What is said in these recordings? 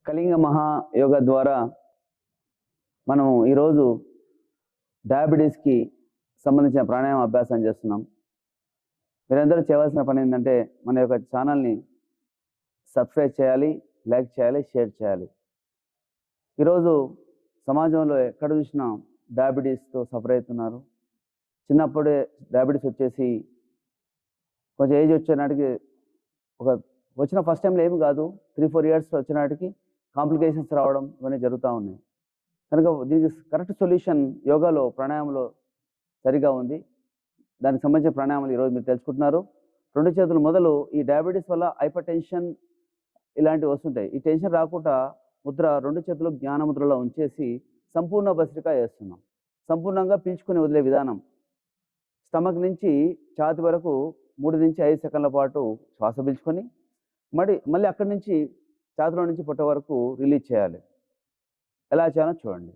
కళింగ మహాయోగ ద్వారా మనం ఈరోజు డయాబెటీస్కి సంబంధించిన ప్రాణాయామ అభ్యాసం చేస్తున్నాం. మీరందరూ చేయవలసిన పని ఏంటంటే మన యొక్క ఛానల్ని సబ్స్క్రైబ్ చేయాలి, లైక్ చేయాలి, షేర్ చేయాలి. ఈరోజు సమాజంలో ఎక్కడ చూసినా డయాబెటీస్తో సఫర్ అవుతున్నారు. చిన్నప్పుడే డయాబెటీస్ వచ్చేసి కొంచెం ఏజ్ వచ్చేనాటికి వచ్చిన ఫస్ట్ టైంలో ఏమి కాదు, 3-4 ఇయర్స్ వచ్చినాటికి కాంప్లికేషన్స్ రావడం ఇవన్నీ జరుగుతూ ఉన్నాయి. కనుక దీనికి కరెక్ట్ సొల్యూషన్ యోగాలో ప్రాణాయామంలో సరిగా ఉంది. దానికి సంబంధించిన ప్రాణాయామాలు ఈరోజు మీరు తెలుసుకుంటున్నారు. 2 చేతులు మొదలు ఈ డయాబెటీస్ వల్ల హైపర్ టెన్షన్ ఇలాంటివి వస్తుంటాయి. ఈ టెన్షన్ రాకుండా ముద్ర 2 చేతులు జ్ఞాన ముద్రలో ఉంచేసి సంపూర్ణ భస్త్రిక వేస్తున్నాం. సంపూర్ణంగా పీల్చుకుని వదిలే విధానం. స్టమక్ నుంచి ఛాతి వరకు 3 నుంచి 5 సెకండ్ల పాటు శ్వాస పీల్చుకొని మళ్ళీ అక్కడి నుంచి ఛాతిలో నుంచి పొట్ట వరకు రిలీజ్ చేయాలి. ఎలా చేయాలో చూడండి.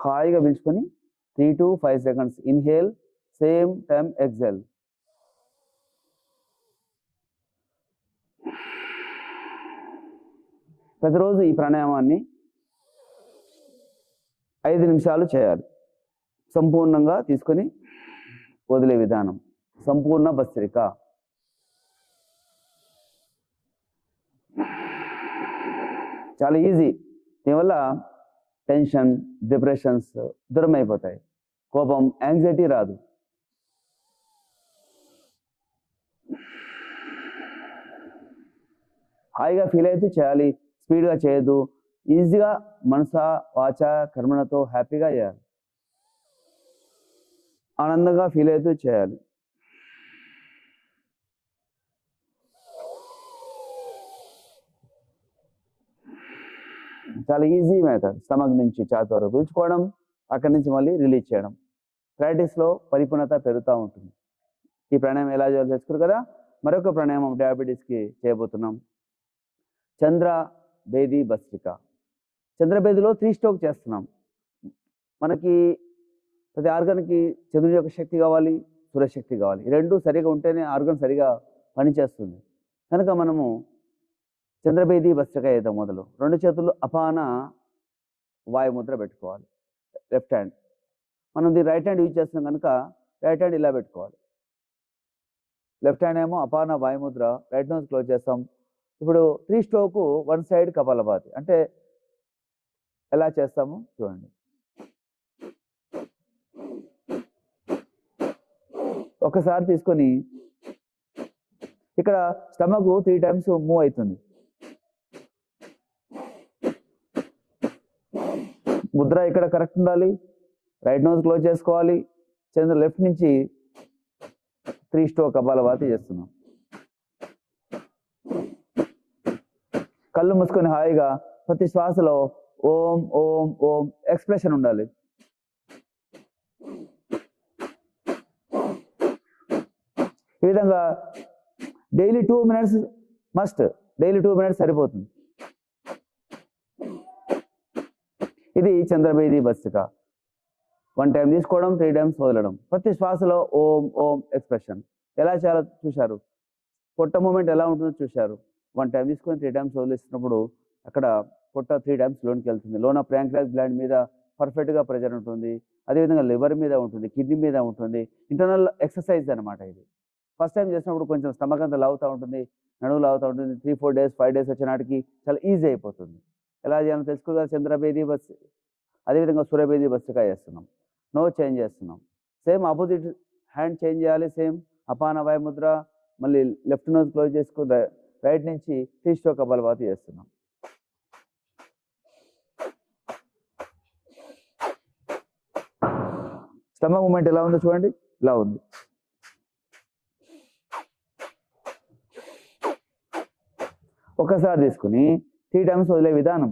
హాయిగా పీల్చుకొని 3 to 5 seconds inhale, same time exhale. ప్రతిరోజు ఈ ప్రాణాయామాన్ని 5 నిమిషాలు చేయాలి. సంపూర్ణంగా తీసుకొని వదిలే విధానం, సంపూర్ణ భస్త్రిక. చాలా ఈజీ. దీనివల్ల టెన్షన్, డిప్రెషన్స్ దూరం అయిపోతాయి. కోపం, యాంగ్జైటీ రాదు. హాయిగా ఫీల్ అయితే చేయాలి, స్పీడ్గా చేయొద్దు. ఈజీగా మనస, వాచ, కర్మణతో హ్యాపీగా చేయాలి. ఆనందంగా ఫీల్ అవుతూ చేయాలి. చాలా ఈజీ మెథడ్. స్టమక్ నుంచి ఛాతి వరకు పీల్చుకోవడం, అక్కడి నుంచి మళ్ళీ రిలీజ్ చేయడం. ప్రాక్టీస్లో పరిపూర్ణత పెరుగుతూ ఉంటుంది. ఈ ప్రాణాయామం ఎలా చేయాలో తెలుసుకురు కదా. మరొక ప్రాణాయామం డయాబెటీస్కి చేయబోతున్నాం. చంద్ర భేది భస్త్రిక. చంద్రభేదిలో 3 స్ట్రోక్ చేస్తున్నాం. మనకి ప్రతి ఆర్గన్కి చంద్రుడి యొక్క శక్తి కావాలి, సూర్యశక్తి కావాలి. ఈ 2 సరిగా ఉంటేనే ఆర్గన్ సరిగా పనిచేస్తుంది. కనుక మనము చంద్రభేది భస్త్రిక వేద్దాం. మొదలు 2 చేతులు అపాన వాయుముద్ర పెట్టుకోవాలి. Left hand. మనం దీన్ని రైట్ హ్యాండ్ యూజ్ చేస్తున్నాం కనుక రైట్ హ్యాండ్ ఇలా పెట్టుకోవాలి. లెఫ్ట్ హ్యాండ్ ఏమో అపాన వాయుముద్ర, రైట్ నోజ్ క్లోజ్ చేస్తాం. ఇప్పుడు 3 స్ట్రోకు 1 సైడ్ కపాలభాతి. అంటే ఎలా చేస్తాము చూడండి. ఒకసారి తీసుకొని ఇక్కడ స్టమక్ 3 టైమ్స్ మూవ్ అవుతుంది. ముద్ర ఇక్కడ కరెక్ట్ ఉండాలి. రైట్ నోజ్ క్లోజ్ చేసుకోవాలి. లెఫ్ట్ నుంచి 3 స్ట్రోక్ కపాలభాతి చేస్తున్నాం. కళ్ళు మూసుకొని హాయిగా ప్రతి శ్వాసలో ఓం ఓం ఓం ఎక్స్ప్రెషన్ ఉండాలి. ఈ విధంగా daily 2 minutes must. Daily 2 minutes సరిపోతుంది. ఇది చంద్రభేది భస్త్రిక. 1 టైం తీసుకోవడం, 3 టైమ్స్ వదలడం. ప్రతి శ్వాసలో ఓం ఓం ఎక్స్ప్రెషన్. ఎలా చేయాలో చూశారు. పొట్ట మూమెంట్ ఎలా ఉంటుందో చూశారు. 1 టైం తీసుకొని 3 టైమ్స్ వదిలేసినప్పుడు అక్కడ పొట్ట 3 టైమ్స్ లోనికి వెళ్తుంది. లోన ప్యాంక్రియాస్ గ్లాండ్ మీద పర్ఫెక్ట్గా ప్రెజర్ ఉంటుంది. అదేవిధంగా లివర్ మీద ఉంటుంది, కిడ్నీ మీద ఉంటుంది. ఇంటర్నల్ ఎక్సర్సైజ్ అనమాట ఇది. ఫస్ట్ టైం చేసినప్పుడు కొంచెం స్టమక్ అంతా లాగుతూ ఉంటుంది, నడువు లాగుతూ ఉంటుంది. 3-4 days 5 days వచ్చినాటికి చాలా ఈజీ అయిపోతుంది. ఎలా చేయాలో తెలుసుకోగా చంద్రభేది భస్త్రిక, అదేవిధంగా సూర్యభేది భస్త్రిక చేస్తున్నాం. నో చేంజ్ చేస్తున్నాం. సేమ్ ఆపోజిట్ హ్యాండ్ చేంజ్ చేయాలి. సేమ్ అపాన వాయుముద్ర, మళ్ళీ లెఫ్ట్ నోజ్ క్లోజ్ చేసుకుని రైట్ నుంచి 3 స్ట్రోక్ కపాలభాతి చేస్తున్నాం. స్టమక్ మూమెంట్ ఎలా ఉందో చూడండి. ఇలా ఉంది. ఒకసారి తీసుకుని 3 టైమ్స్ వదిలే విధానం.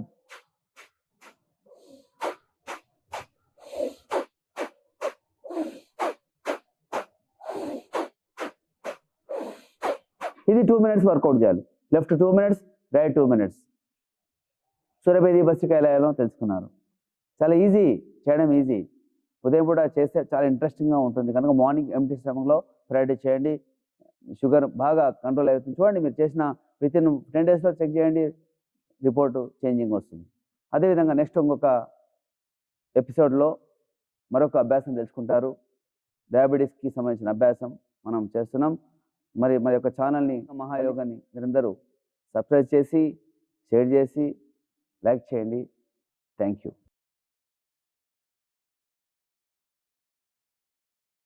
ఇది 2 minutes వర్కౌట్ చేయాలి. Left 2 minutes, right 2 minutes. సూర్యభేది భస్త్రిక ఎలా చేయాలో తెలుసుకున్నారు. చాలా ఈజీ, చేయడం ఈజీ. ఉదయం పూట చేస్తే చాలా ఇంట్రెస్టింగ్గా ఉంటుంది కనుక మార్నింగ్ ఎంప్టీ స్టమక్లో ప్రాక్టీస్ చేయండి. షుగర్ బాగా కంట్రోల్ అవుతుంది. చూడండి, మీరు చేసిన వితిన్ 10 డేస్లో చెక్ చేయండి, రిపోర్టు చేంజింగ్ వస్తుంది. అదేవిధంగా నెక్స్ట్ ఇంకొక ఎపిసోడ్లో మరొక అభ్యాసం తెలుసుకుంటారు. డయాబెటీస్కి సంబంధించిన అభ్యాసం మనం చేస్తున్నాం. మరి యొక్క ఛానల్ని మహాయోగాన్ని మీరందరూ సబ్స్క్రైబ్ చేసి, షేర్ చేసి, లైక్ చేయండి. Thank you.